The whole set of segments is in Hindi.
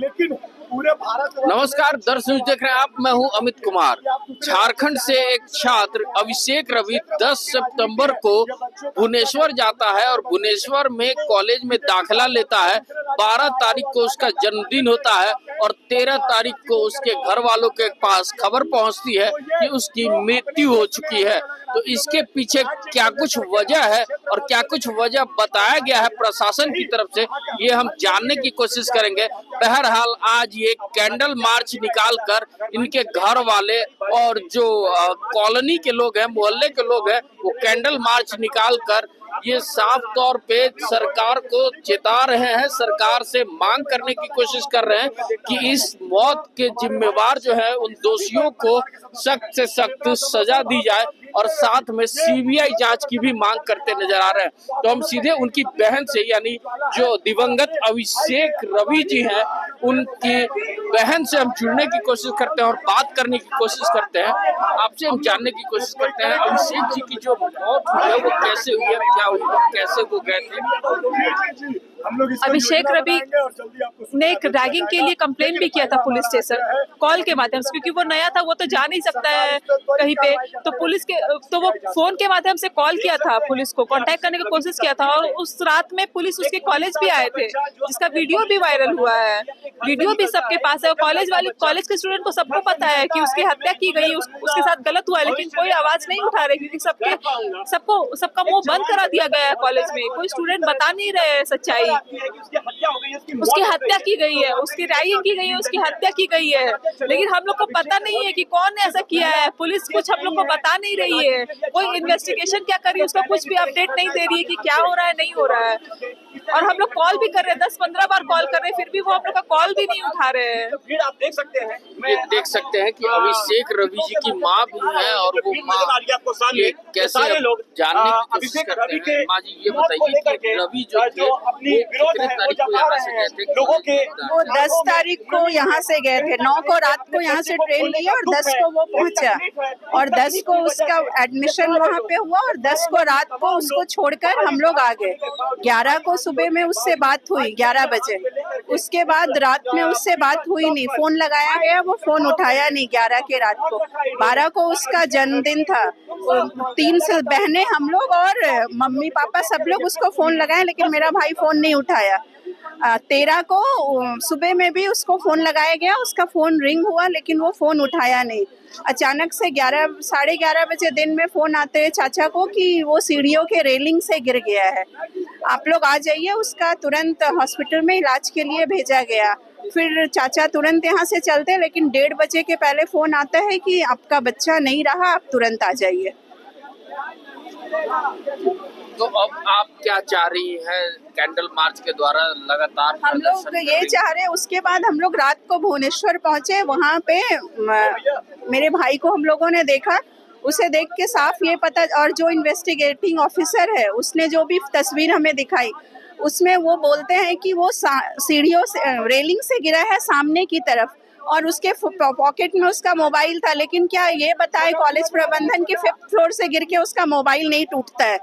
लेकिन पूरे भारत। नमस्कार दर्शक, देख रहे हैं आप, मैं हूं अमित कुमार। झारखंड से एक छात्र अभिषेक रवि 10 सितंबर को भुवनेश्वर जाता है और भुवनेश्वर में कॉलेज में दाखिला लेता है। 12 तारीख को उसका जन्मदिन होता है और 13 तारीख को उसके घर वालों के पास खबर पहुंचती है कि उसकी मृत्यु हो चुकी है। तो इसके पीछे क्या कुछ वजह है और क्या कुछ वजह बताया गया है प्रशासन की तरफ से, ये हम जानने की कोशिश करेंगे। बहरहाल आज ये कैंडल मार्च निकालकर इनके घर वाले और जो कॉलोनी के लोग हैं, मोहल्ले के लोग हैं, वो कैंडल मार्च निकालकर ये साफ तौर पे सरकार को चेता रहे हैं, सरकार से मांग करने की कोशिश कर रहे हैं कि इस मौत के जिम्मेवार जो है उन दोषियों को सख्त से सख्त सजा दी जाए और साथ में सीबीआई जांच की भी मांग करते नजर आ रहे हैं। तो हम सीधे उनकी बहन से, यानी जो दिवंगत अभिषेक रवि जी हैं, उनकी बहन से हम जुड़ने की कोशिश करते हैं और बात करने की कोशिश करते हैं। आपसे हम जानने की कोशिश करते हैं अभिषेक जी की जो मौत हुई है वो कैसे हुई है, क्या हुई है, कैसे वो गए थे। अभिषेक रवि ने एक रैगिंग के लिए कंप्लेन भी किया था पुलिस स्टेशन कॉल के माध्यम से, क्योंकि वो नया था, वो तो जा नहीं सकता है कहीं पे। तो पुलिस के तो वो फोन के माध्यम से कॉल किया था, पुलिस को कांटेक्ट करने की कोशिश किया था और उस रात में पुलिस उसके कॉलेज भी आए थे, जिसका वीडियो भी वायरल हुआ है। वीडियो भी सबके पास है। कॉलेज के स्टूडेंट को सबको पता है कि उसकी हत्या की गई, उसके साथ गलत हुआ है, लेकिन कोई आवाज नहीं उठा रहे क्योंकि सबका मुंह बंद करा दिया गया है। कॉलेज में कोई स्टूडेंट बता नहीं रहे सच्चाई। उसकी हत्या की गई है, उसकी रैगिंग की गई है, उसकी हत्या की गई है, लेकिन हम लोग को पता नहीं है कि कौन ने ऐसा किया है। पुलिस कुछ हम लोग को बता नहीं रही है, कोई इन्वेस्टिगेशन क्या कर रही है उसका कुछ भी अपडेट नहीं दे रही है कि क्या हो रहा है, नहीं हो रहा है। और हम लोग कॉल भी कर रहे हैं, 10-15 बार कॉल कर रहे हैं, फिर भी वो हम लोग का कॉल भी नहीं उठा रहे हैं। फिर आप देख सकते हैं कि अभिषेक रवि जी की माँ भी है और वो माँ कैसे लोग जानने की कोशिश करते हैं। माँ जी ये बताइए कि रवि जो थे वो कितने तारीख को यहाँ से गए थे? वो 10 तारीख को यहाँ से गए थे, 9 को रात को यहाँ से ट्रेन लिया और 10 को वो पहुँचा और 10 को उसका एडमिशन वहाँ पे हुआ और 10 को रात को उसको छोड़कर हम लोग आ गए। 11 को सुबह में उससे बात हुई 11 बजे, उसके बाद रात में उससे बात हुई नहीं। फोन लगाया गया, वो फोन उठाया नहीं 11 के रात को। 12 को उसका जन्मदिन था, 3 से बहनें हम लोग और मम्मी पापा सब लोग उसको फोन लगाए, लेकिन मेरा भाई फोन नहीं उठाया। 13 को सुबह में भी उसको फोन लगाया गया, उसका फोन रिंग हुआ लेकिन वो फोन उठाया नहीं। अचानक से 11-11:30 बजे दिन में फोन आते हैं चाचा को कि वो सीढ़ियों के रेलिंग से गिर गया है, आप लोग आ जाइए। उसका तुरंत हॉस्पिटल में इलाज के लिए भेजा गया। फिर चाचा तुरंत यहाँ से चलते, लेकिन 1:30 बजे के पहले फोन आता है कि आपका बच्चा नहीं रहा, आप तुरंत आ जाइए। तो अब आप क्या चाह रही हैं कैंडल मार्च के द्वारा? लगातार हम लोग ये चाह रहे हैं। उसके बाद हम लोग रात को भुवनेश्वर पहुंचे, वहाँ पे मेरे भाई को हम लोगों ने देखा, उसे देख के साफ ये पता, और जो इन्वेस्टिगेटिंग ऑफिसर है उसने जो भी तस्वीर हमें दिखाई उसमें वो बोलते हैं कि वो सीढ़ियों से रेलिंग से गिरा है सामने की तरफ और उसके पॉकेट में उसका मोबाइल था। लेकिन क्या ये बताए कॉलेज प्रबंधन के 5th फ्लोर से गिर के उसका मोबाइल नहीं टूटता है,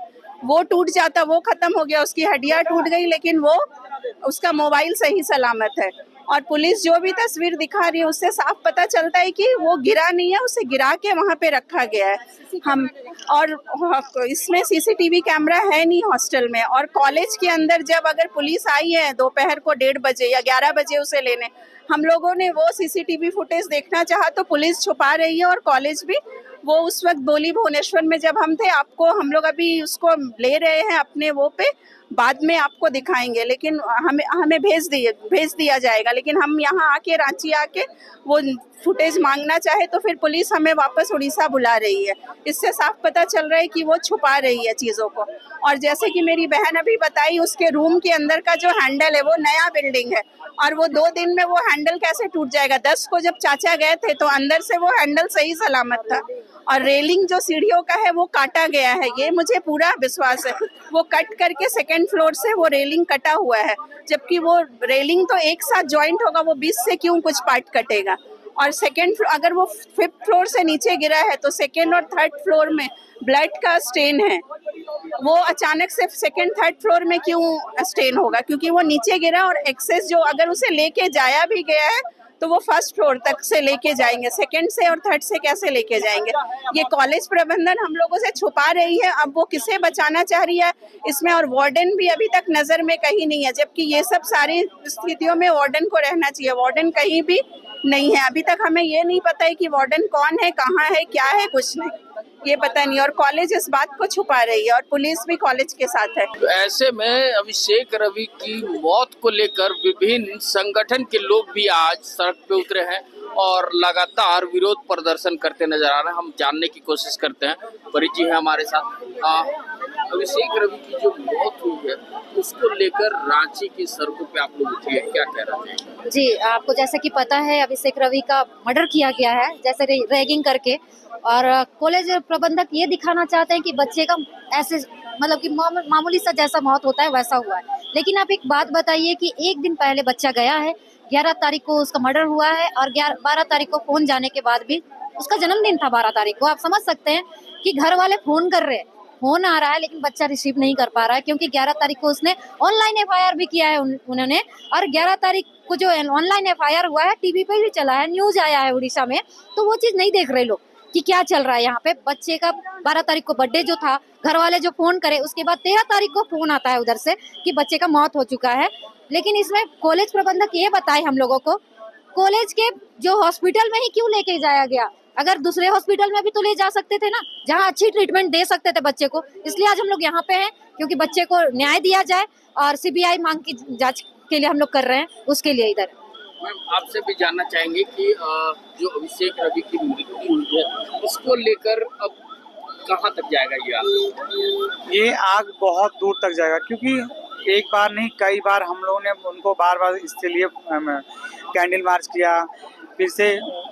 वो टूट जाता, वो खत्म हो गया, उसकी हड्डियां टूट गई, लेकिन वो उसका मोबाइल सही सलामत है। और पुलिस जो भी तस्वीर दिखा रही है उससे साफ पता चलता है कि वो गिरा नहीं है, उसे गिरा के वहाँ पे रखा गया है। हम और इसमें सीसीटीवी कैमरा है नहीं हॉस्टल में, और कॉलेज के अंदर जब अगर पुलिस आई है दोपहर को 1:30 बजे या 11 बजे उसे लेने, हम लोगों ने वो सीसीटीवी फुटेज देखना चाहा तो पुलिस छुपा रही है। और कॉलेज भी वो उस वक्त बोली भुवनेश्वर में जब हम थे, आपको हम लोग अभी उसको ले रहे हैं अपने वो पे, बाद में आपको दिखाएंगे, लेकिन हमें भेज दिया जाएगा। लेकिन हम यहाँ आके रांची आके वो फुटेज मांगना चाहे तो फिर पुलिस हमें वापस उड़ीसा बुला रही है। इससे साफ पता चल रहा है कि वो छुपा रही है चीज़ों को। और जैसे कि मेरी बहन अभी बताई, उसके रूम के अंदर का जो हैंडल है वो नया बिल्डिंग है और वो 2 दिन में वो हैंडल कैसे टूट जाएगा। 10 को जब चाचा गए थे तो अंदर से वो हैंडल सही सलामत था। और रेलिंग जो सीढ़ियों का है वो काटा गया है, ये मुझे पूरा विश्वास है। वो कट करके 2nd फ्लोर से वो रेलिंग कटा हुआ है, जबकि वो रेलिंग तो एक साथ जॉइंट होगा, वो 20 से क्यों कुछ पार्ट कटेगा। और 2nd फ्लोर, अगर वो 5th फ्लोर से नीचे गिरा है तो 2nd और 3rd फ्लोर में ब्लड का स्टेन है। वो अचानक से सेकंड थर्ड फ्लोर में क्यों स्टेन होगा, क्योंकि वो नीचे गिरा और एक्सेस जो अगर उसे लेके जाया भी गया है तो वो फर्स्ट फ्लोर तक से लेके जाएंगे, सेकंड से और थर्ड से कैसे लेके जाएंगे। ये कॉलेज प्रबंधन हम लोगों से छुपा रही है। अब वो किसे बचाना चाह रही है इसमें, और वार्डन भी अभी तक नजर में कहीं नहीं है, जबकि ये सब सारी स्थितियों में वार्डन को रहना चाहिए। वार्डन कहीं भी नहीं है अभी तक। हमें ये नहीं पता है कि वार्डन कौन है, कहाँ है, क्या है, कुछ नहीं, ये पता नहीं। और कॉलेज इस बात को छुपा रही है और पुलिस भी कॉलेज के साथ है। तो ऐसे में अभिषेक रवि की मौत को लेकर विभिन्न संगठन के लोग भी आज सड़क पे उतरे हैं और लगातार विरोध प्रदर्शन करते नजर आ रहे हैं। हम जानने की कोशिश करते हैं, परिचय है हमारे साथ। अभिषेक रवि की जो मौत हुई है उसको लेकर रांची की सड़कों पे आप लोग उठे हैं, क्या कहना चाहिए? जी, आपको जैसा कि पता है अभिषेक रवि का मर्डर किया गया है, जैसे रैगिंग करके, और कॉलेज प्रबंधक ये दिखाना चाहते हैं कि बच्चे का ऐसे मतलब कि मामूली सा जैसा मौत होता है वैसा हुआ है। लेकिन आप एक बात बताइए कि एक दिन पहले बच्चा गया है, 11 तारीख को उसका मर्डर हुआ है और 12 तारीख को फोन जाने के बाद भी उसका जन्मदिन था 12 तारीख को। आप समझ सकते हैं कि घर वाले फोन कर रहे हैं, फोन आ रहा है लेकिन बच्चा रिसीव नहीं कर पा रहा है, क्योंकि 11 तारीख को उसने ऑनलाइन FIR भी किया है उन्होंने। और 11 तारीख को जो ऑनलाइन FIR हुआ है टीवी पे भी चला है, न्यूज आया है उड़ीसा में, तो वो चीज नहीं देख रहे लोग कि क्या चल रहा है यहाँ पे। बच्चे का 12 तारीख को बर्थडे जो था, घर वाले जो फोन करे, उसके बाद 13 तारीख को फोन आता है उधर से कि बच्चे का मौत हो चुका है। लेकिन इसमें कॉलेज प्रबंधक ये बताए हम लोगों को, कॉलेज के जो हॉस्पिटल में ही क्यों लेके जाया गया? अगर दूसरे हॉस्पिटल में भी तो ले जा सकते थे ना, जहाँ अच्छी ट्रीटमेंट दे सकते थे बच्चे को। इसलिए आज हम लोग यहाँ पे हैं, क्योंकि बच्चे को न्याय दिया जाए और CBI मांग की जांच के लिए हम लोग कर रहे हैं, उसके लिए इधर। मैम, आपसे भी जानना चाहेंगे कि जो अभिषेक रवि की मृत्यु हुई है उसको लेकर अब कहाँ तक जाएगा ये आग? ये आग बहुत दूर तक जाएगा, क्योंकि एक बार नहीं कई बार हम लोगों ने उनको बार बार इसके लिए कैंडल मार्च किया, फिर से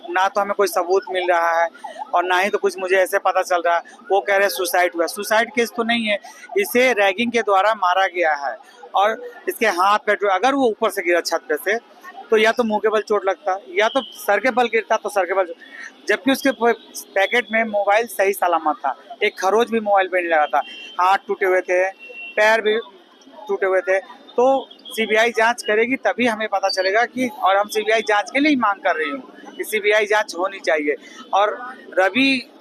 ना तो हमें कोई सबूत मिल रहा है और ना ही तो कुछ मुझे ऐसे पता चल रहा है। वो कह रहे हैं सुसाइड हुआ, सुसाइड केस तो नहीं है, इसे रैगिंग के द्वारा मारा गया है। और इसके हाथ पे अगर वो ऊपर से गिरा छत पे से तो या तो मुंह के बल चोट लगता, या तो सर के बल गिरता तो सर के बल, जबकि उसके पैकेट में मोबाइल सही सलामत था, एक खरोच भी मोबाइल पे नहीं लगा था, हाथ टूटे हुए थे, पैर भी टूटे हुए थे। तो CBI जांच करेगी तभी हमें पता चलेगा कि, और हम CBI जांच के लिए ही मांग कर रही हूँ कि CBI जांच होनी चाहिए। और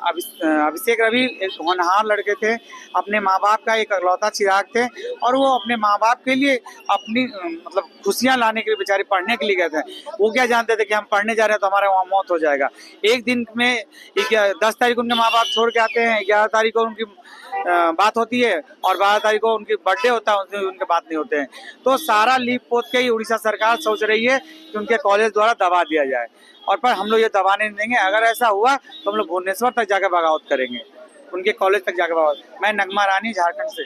अभिषेक रवि एक होनहार लड़के थे, अपने माँ बाप का एक इकलौता चिराग थे, और वो अपने माँ बाप के लिए अपनी मतलब खुशियाँ लाने के लिए बेचारे पढ़ने के लिए गए थे। वो क्या जानते थे कि हम पढ़ने जा रहे हैं तो हमारे वहाँ मौत हो जाएगा। एक दिन में 10 तारीख को उनके माँ बाप छोड़ के आते हैं, 11 तारीख को उनकी बात होती है और 12 तारीख को उनकी बर्थडे होता है, उसमें उनके बात नहीं होते हैं। तो सारा लीप पोत के ही उड़ीसा सरकार सोच रही है कि उनके कॉलेज द्वारा दबा दिया जाए, और पर हम लोग ये दबाने नहीं देंगे। अगर ऐसा हुआ तो हम लोग भुवनेश्वर तक जाकर बगावत करेंगे, उनके कॉलेज तक जाकर बगावत। मैं नगमा रानी, झारखंड से।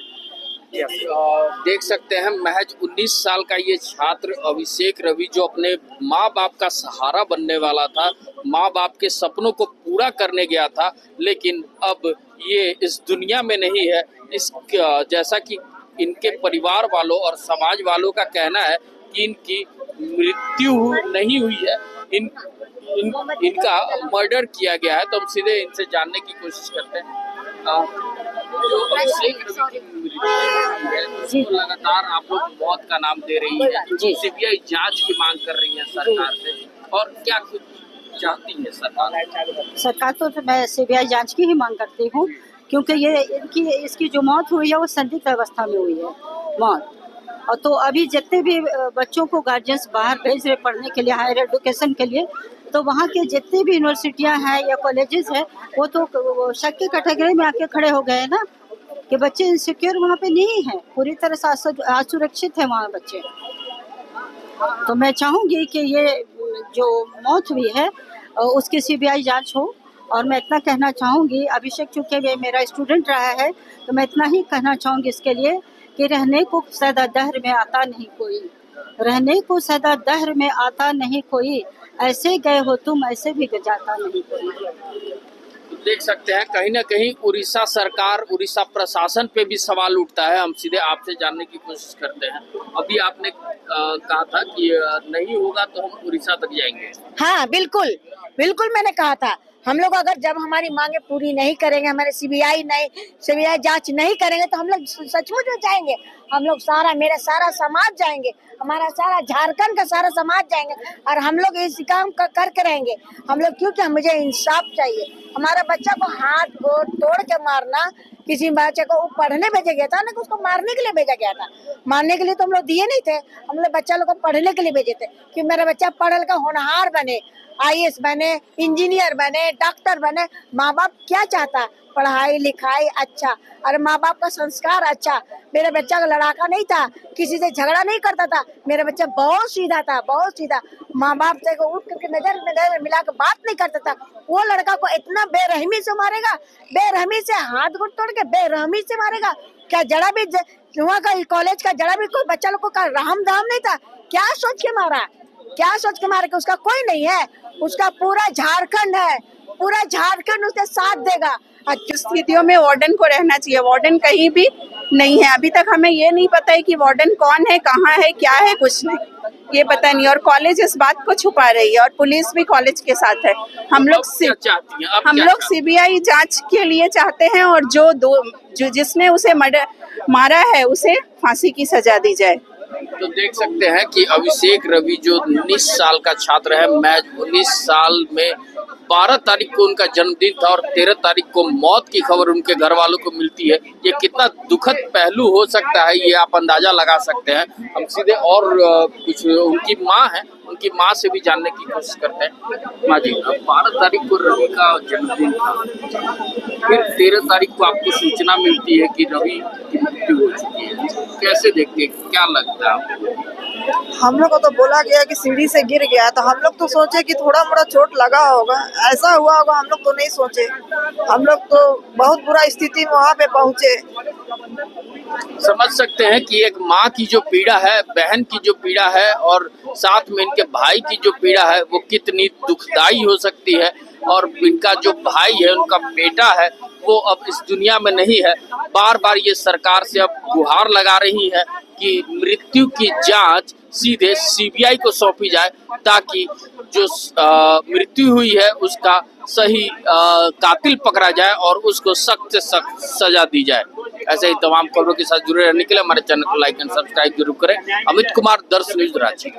देख सकते हैं महज 19 साल का ये छात्र अभिषेक रवि, जो अपने माँ बाप का सहारा बनने वाला था, माँ बाप के सपनों को पूरा करने गया था, लेकिन अब ये इस दुनिया में नहीं है। इस जैसा कि इनके परिवार वालों और समाज वालों का कहना है कि इनकी मृत्यु नहीं हुई है, इनका मर्डर किया गया है। तो हम सीधे इनसे जानने की कोशिश करते हैं। जो अभिषेक रवि की मृत्यु है उसको लगातार आप लोग मौत का नाम दे रही है, CBI जांच की मांग कर रही है सरकार से, और क्या कुछ चाहती है सरकार? सरकार तो मैं CBI जांच की ही मांग करती हूँ, क्योंकि ये इसकी जो मौत हुई है वो संदिग्ध अवस्था में हुई है मौत। और तो अभी जितने भी बच्चों को गार्जियंस बाहर भेज रहे पढ़ने के लिए, हायर एजुकेशन के लिए, तो वहाँ के जितनी भी यूनिवर्सिटियाँ हैं या कॉलेजेस हैं वो तो शक के कैटेगरी में आके खड़े हो गए हैं ना, कि बच्चे इनसिक्योर वहाँ पे नहीं हैं, पूरी तरह से असुरक्षित है वहाँ बच्चे। तो मैं चाहूँगी कि ये जो मौत हुई है उसकी CBI जांच हो। और मैं इतना कहना चाहूँगी, अभिषेक चूँकि वे मेरा स्टूडेंट रहा है, तो मैं इतना ही कहना चाहूँगी इसके लिए कि रहने को सदा दहर में आता नहीं कोई, रहने को सदा दहर में आता नहीं कोई, ऐसे गए हो तुम ऐसे भी जाता नहीं कोई। देख सकते हैं कहीं ना कहीं उड़ीसा सरकार, उड़ीसा प्रशासन पे भी सवाल उठता है। हम सीधे आपसे जानने की कोशिश करते हैं। अभी आपने कहा था कि नहीं होगा तो हम उड़ीसा तक जाएंगे। हाँ बिल्कुल बिल्कुल, मैंने कहा था हम लोग अगर जब हमारी मांगे पूरी नहीं करेंगे, हमारे सीबीआई जांच नहीं करेंगे तो हम लोग सचमुच में जाएंगे। हम लोग मेरा सारा समाज जाएंगे, हमारा सारा झारखंड का सारा समाज जाएंगे और हम लोग इस काम करके रहेंगे। हम लोग क्योंकि मुझे इंसाफ चाहिए। हमारा बच्चा को हाथ गोड़ तोड़ के मारना, किसी बच्चे को पढ़ने भेजा गया था ना, कि उसको मारने के लिए भेजा गया था। मारने के लिए तो हम लोग दिए नहीं थे, हम लोग बच्चा लोग को पढ़ने के लिए भेजे थे कि मेरा बच्चा पढ़ लिख होनहार बने, IAS बने, इंजीनियर बने, डॉक्टर बने। माँ बाप क्या चाहता? पढ़ाई लिखाई अच्छा, और माँ बाप का संस्कार अच्छा। मेरा बच्चा का लड़ाका नहीं था, किसी से झगड़ा नहीं करता था, मेरा बच्चा बहुत सीधा था, बहुत सीधा। माँ बाप से उठ करके नजर मिला के बात नहीं करता था। वो लड़का को इतना बेरहमी से मारेगा, बेरहमी से हाथ घुट तोड़ के बेरहमी से मारेगा। क्या जरा भी वहाँ का कॉलेज का जरा भी कोई बच्चा लोग को रहम दाम नहीं था? क्या सोच के मारा? क्या सोच के मारा कि उसका कोई नहीं है? उसका पूरा झारखंड है, पूरा झारखंड उसके साथ देगा। स्थितियों में वार्डन को रहना चाहिए। वार्डन कहीं भी नहीं है अभी तक। हमें ये नहीं पता है कि वार्डन कौन है, कहाँ है, क्या है, कुछ नहीं, ये पता नहीं। और कॉलेज इस बात को छुपा रही है और पुलिस भी कॉलेज के साथ है। हम लोग सीबीआई जांच के लिए चाहते हैं और जिसने उसे मारा है उसे फांसी की सजा दी जाए। तो देख सकते हैं कि अभिषेक रवि जो 19 साल का छात्र है, महज 19 साल में 12 तारीख को उनका जन्मदिन था और 13 तारीख को मौत की खबर उनके घर वालों को मिलती है। ये कितना दुखद पहलू हो सकता है ये आप अंदाजा लगा सकते हैं। हम सीधे और कुछ उनकी माँ है, उनकी माँ से भी जानने की कोशिश करते हैं। माँ जी, 12 तारीख को रवि का जन्मदिन था, फिर 13 तारीख को आपको सूचना मिलती है कि रवि की मृत्यु हो चुकी है। कैसे देखते हैं, क्या लगता है? हम लोग को तो बोला गया कि सीढ़ी से गिर गया, तो हम लोग तो सोचे कि थोड़ा मोड़ा चोट लगा होगा, ऐसा हुआ होगा हम लोग तो नहीं सोचे। हम लोग तो बहुत बुरा स्थिति में वहाँ पे पहुँचे। समझ सकते हैं कि एक माँ की जो पीड़ा है, बहन की जो पीड़ा है और साथ में इनके भाई की जो पीड़ा है वो कितनी दुखदाई हो सकती है। और इनका जो भाई है, उनका बेटा है, वो अब इस दुनिया में नहीं है। बार बार ये सरकार से अब गुहार लगा रही है कि मृत्यु की जांच सीधे सीबीआई को सौंपी जाए, ताकि जो मृत्यु हुई है उसका सही कातिल पकड़ा जाए और उसको सख्त से सख्त सजा दी जाए। ऐसे ही तमाम खबरों के साथ जुड़े रहने के लिए हमारे चैनल को लाइक एंड सब्सक्राइब जरूर करें। अमित कुमार, दर्श न्यूज, रांची।